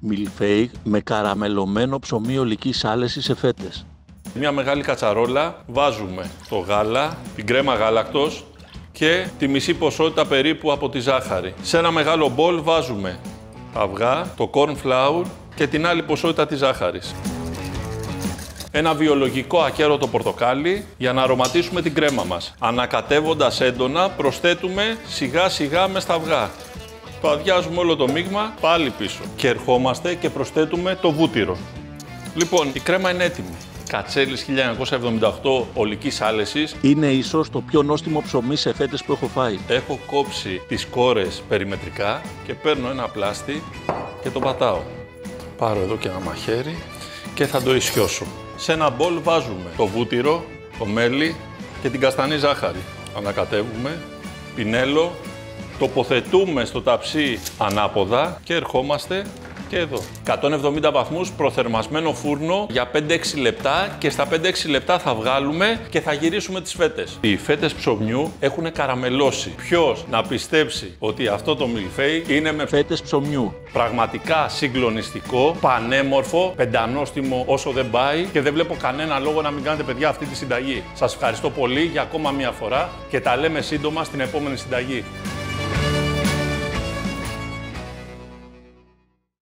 Μιλφέι με καραμελωμένο ψωμί ολικής άλεσης σε φέτες. Μια μεγάλη κατσαρόλα βάζουμε το γάλα, την κρέμα γάλακτος και τη μισή ποσότητα περίπου από τη ζάχαρη. Σε ένα μεγάλο μπολ βάζουμε τα αυγά, το corn flour και την άλλη ποσότητα της ζάχαρης. Ένα βιολογικό ακέρωτο πορτοκάλι για να αρωματίσουμε την κρέμα μας. Ανακατεύοντας έντονα προσθέτουμε σιγά σιγά μες στα αυγά. Το αδειάζουμε όλο το μείγμα πάλι πίσω και ερχόμαστε και προσθέτουμε το βούτυρο. Λοιπόν, η κρέμα είναι έτοιμη. Κατσέλης 1978 ολικής άλεσης. Είναι ίσως το πιο νόστιμο ψωμί σε φέτες που έχω φάει. Έχω κόψει τις κόρες περιμετρικά και παίρνω ένα πλάστη και το πατάω. Πάρω εδώ και ένα μαχαίρι και θα το ισιώσω. Σε ένα μπολ βάζουμε το βούτυρο, το μέλι και την καστανή ζάχαρη. Ανακατεύουμε, πινέλο, τοποθετούμε στο ταψί ανάποδα και ερχόμαστε και εδώ. 170 βαθμούς προθερμασμένο φούρνο για 5-6 λεπτά και στα 5-6 λεπτά θα βγάλουμε και θα γυρίσουμε τις φέτες. Οι φέτες ψωμιού έχουν καραμελώσει. Ποιος να πιστέψει ότι αυτό το μιλφέι είναι με Φέτες ψωμιού. πραγματικά συγκλονιστικό, πανέμορφο, πεντανόστιμο όσο δεν πάει και δεν βλέπω κανένα λόγο να μην κάνετε παιδιά αυτή τη συνταγή. Σας ευχαριστώ πολύ για ακόμα μια φορά και τα λέμε σύντομα στην επόμενη συνταγή.